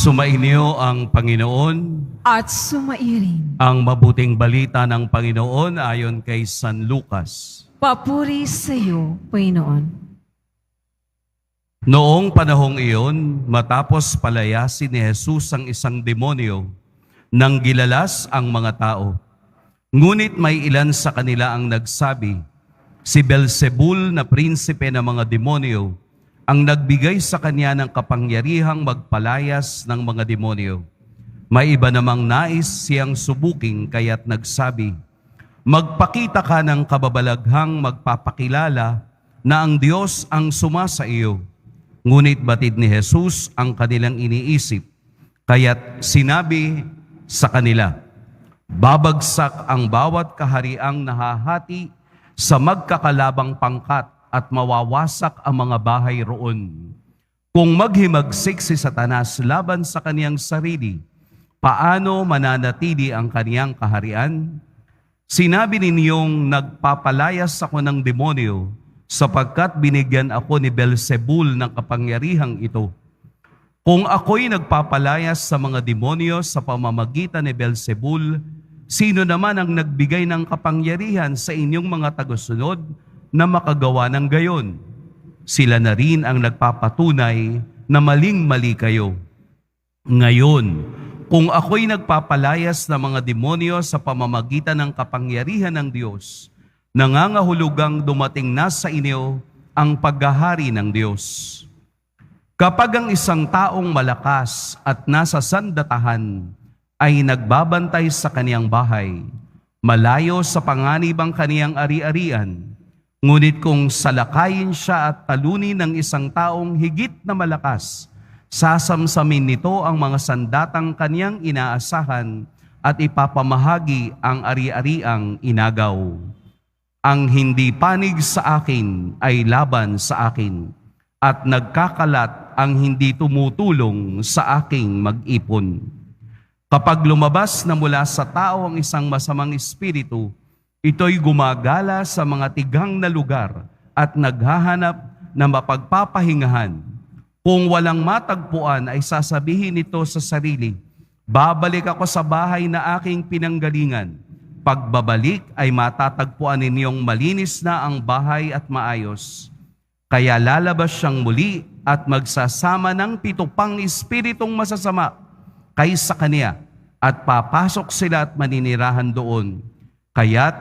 Sumainyo ang Panginoon, at sumairin. ang mabuting balita ng Panginoon ayon kay San Lucas. Papuri sa iyo, Panginoon. Noong panahong iyon, matapos palayasin ni Jesus ang isang demonyo, nang gilalas ang mga tao. Ngunit may ilan sa kanila ang nagsabi, si Beelzebul na prinsipe ng mga demonyo, ang nagbigay sa kanya ng kapangyarihang magpalayas ng mga demonyo. May iba namang nais siyang subuking kaya't nagsabi, magpakita ka ng kababalaghang magpapakilala na ang Diyos ang sumasa iyo. Ngunit batid ni Jesus ang kanilang iniisip, kaya't sinabi sa kanila, babagsak ang bawat kahariang nahahati sa magkakalabang pangkat at mawawasak ang mga bahay roon. Kung maghimagsik si Satanas laban sa kaniyang sarili, paano mananatili ang kaniyang kaharian? Sinabi ninyong nagpapalayas ako ng demonyo, sapagkat binigyan ako ni Beelzebul ng kapangyarihang ito. Kung ako'y nagpapalayas sa mga demonyo sa pamamagitan ni Beelzebul, sino naman ang nagbigay ng kapangyarihan sa inyong mga tagasunod na makagawa ng gayon? Sila na rin ang nagpapatunay na maling-mali kayo. Ngayon, kung ako'y nagpapalayas ng mga demonyo sa pamamagitan ng kapangyarihan ng Diyos, nangangahulugang dumating na sa inyo ang paghahari ng Diyos. Kapag ang isang taong malakas at nasa sandatahan ay nagbabantay sa kaniyang bahay, malayo sa panganib ang kaniyang ari-arian, ngunit kung salakayin siya at talunin ng isang taong higit na malakas, sasamsamin nito ang mga sandatang kaniyang inaasahan at ipapamahagi ang ari-ariang inagaw. Ang hindi panig sa akin ay laban sa akin, at nagkakalat ang hindi tumutulong sa aking mag-ipon. Kapag lumabas na mula sa tao ang isang masamang espiritu, ito'y gumagala sa mga tigang na lugar at naghahanap na mapagpapahingahan. Kung walang matagpuan ay sasabihin nito sa sarili, babalik ako sa bahay na aking pinanggalingan. Pagbabalik ay matatagpuan ninyong malinis na ang bahay at maayos. Kaya lalabas siyang muli at magsasama ng 7 pang espiritong masasama kaysa kaniya at papasok sila at maninirahan doon. Kaya't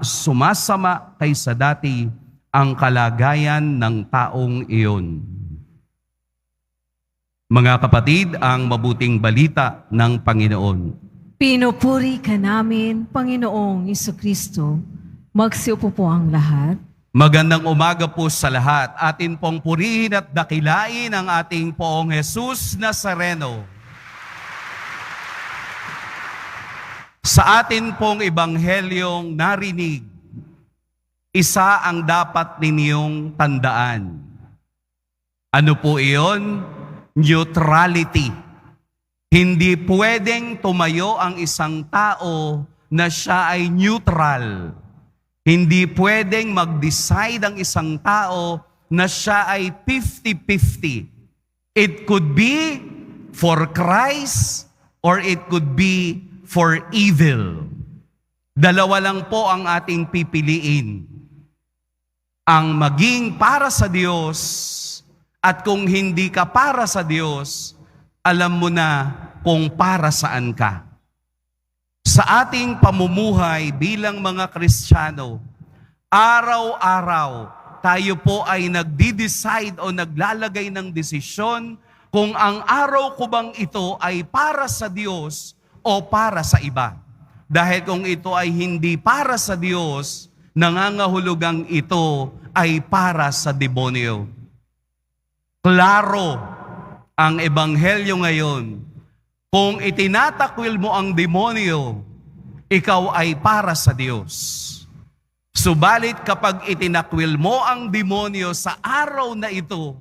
sumasama kaysa dati ang kalagayan ng taong iyon. Mga kapatid, ang mabuting balita ng Panginoon. Pinupuri ka namin, Panginoong Jesucristo. Magsiupo po ang lahat. Magandang umaga po sa lahat. Atin pong purihin at dakilain ang ating Poong Jesus Nazareno. Sa atin pong ebanghelyong narinig, isa ang dapat ninyong tandaan. Ano po iyon? Neutrality. Hindi pwedeng tumayo ang isang tao na siya ay neutral. Hindi pwedeng mag-decide ang isang tao na siya ay 50-50. It could be for Christ or it could be for evil. Dalawa lang po ang ating pipiliin. Ang maging para sa Diyos at kung hindi ka para sa Diyos, alam mo na kung para saan ka. Sa ating pamumuhay bilang mga Kristiyano, araw-araw tayo po ay nagdi-decide o naglalagay ng desisyon kung ang araw ko bang ito ay para sa Diyos o para sa iba. Dahil kung ito ay hindi para sa Diyos, nangangahulugang ito ay para sa demonyo. Klaro ang ebanghelyo ngayon. Kung itinatakwil mo ang demonyo, ikaw ay para sa Diyos. Subalit kapag itinakwil mo ang demonyo sa araw na ito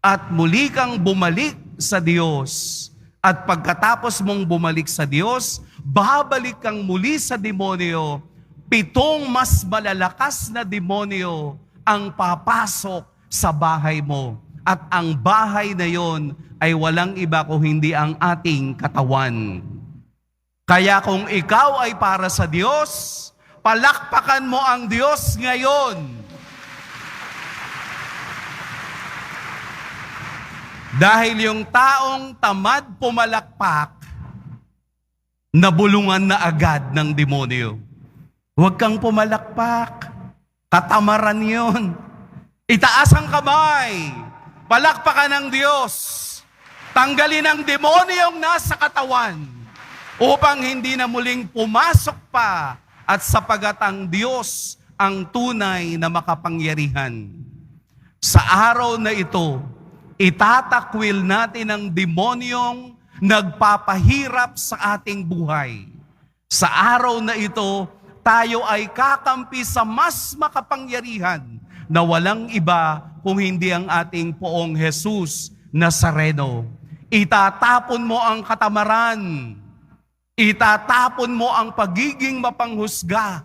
at muli kang bumalik sa Diyos, at pagkatapos mong bumalik sa Diyos, babalik kang muli sa demonyo, 7 mas malalakas na demonyo ang papasok sa bahay mo. At ang bahay na yon ay walang iba kung hindi ang ating katawan. Kaya kung ikaw ay para sa Diyos, palakpakan mo ang Diyos ngayon. Dahil yung taong tamad pumalakpak, nabulungan na agad ng demonyo. Huwag kang pumalakpak. Katamaran yon. Itaas ang kamay. Palakpakan ng Diyos. Tanggalin ang demonyong nasa katawan upang hindi na muling pumasok pa at sapagat ang Diyos ang tunay na makapangyarihan. Sa araw na ito, itatakwil natin ang demonyong nagpapahirap sa ating buhay. Sa araw na ito, tayo ay kakampi sa mas makapangyarihan na walang iba kung hindi ang ating Poong Jesus Nazareno. Itatapon mo ang katamaran. Itatapon mo ang pagiging mapanghusga.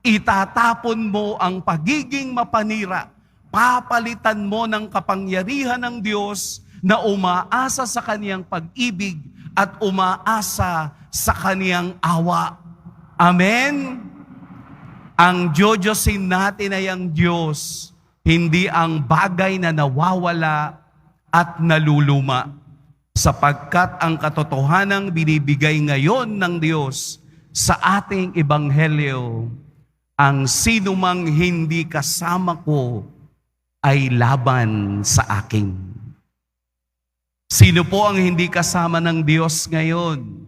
Itatapon mo ang pagiging mapanira. Papalitan mo ng kapangyarihan ng Diyos na umaasa sa kaniyang pag-ibig at umaasa sa kaniyang awa. Amen? Ang Diyosin natin ay ang Diyos, hindi ang bagay na nawawala at naluluma. Sapagkat ang katotohanang binibigay ngayon ng Diyos sa ating ebanghelyo, ang sinumang hindi kasama ko ay laban sa akin. Sino po ang hindi kasama ng Diyos ngayon?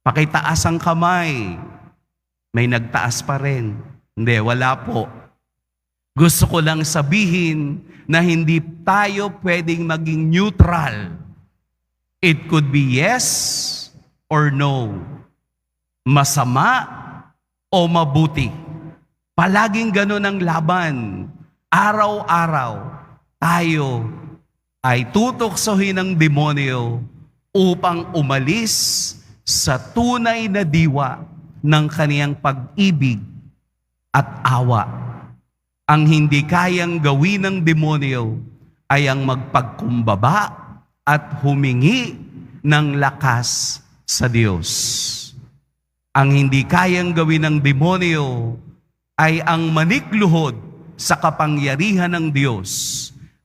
Pakitaas ang kamay. May nagtaas pa rin. Hindi, wala po. Gusto ko lang sabihin na hindi tayo pwedeng maging neutral. It could be yes or no. Masama o mabuti. Palaging ganun ang laban. Araw-araw, tayo ay tutoksohin ng demonyo upang umalis sa tunay na diwa ng kaniyang pag-ibig at awa. Ang hindi kayang gawin ng demonyo ay ang magpagkumbaba at humingi ng lakas sa Diyos. Ang hindi kayang gawin ng demonyo ay ang manikluhod sa kapangyarihan ng Diyos,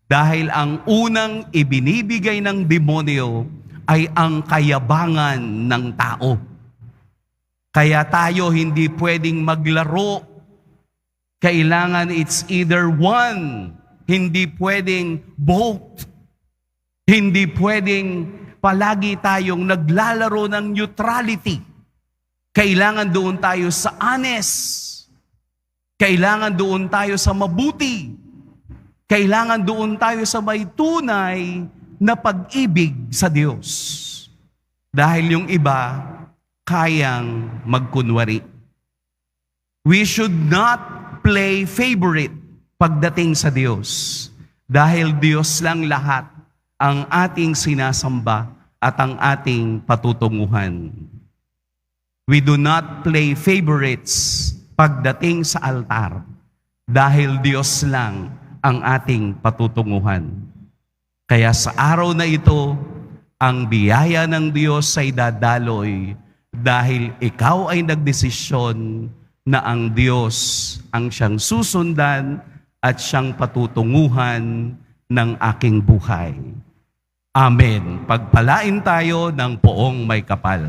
dahil ang unang ibinibigay ng demonyo ay ang kayabangan ng tao. Kaya tayo hindi pwedeng maglaro. Kailangan it's either one. Hindi pwedeng both. Hindi pwedeng palagi tayong naglalaro ng neutrality. Kailangan doon tayo sa honest. Kailangan doon tayo sa mabuti. Kailangan doon tayo sa may tunay na pag-ibig sa Diyos. Dahil yung iba, kayang magkunwari. We should not play favorite pagdating sa Diyos. Dahil Diyos lang lahat ang ating sinasamba at ang ating patutunguhan. We do not play favorites pagdating sa altar. Dahil Diyos lang ang ating patutunguhan. Kaya sa araw na ito, ang biyaya ng Diyos ay dadaloy dahil ikaw ay nagdesisyon na ang Diyos ang siyang susundan at siyang patutunguhan ng aking buhay. Amen. Pagpalain tayo ng poong may kapal.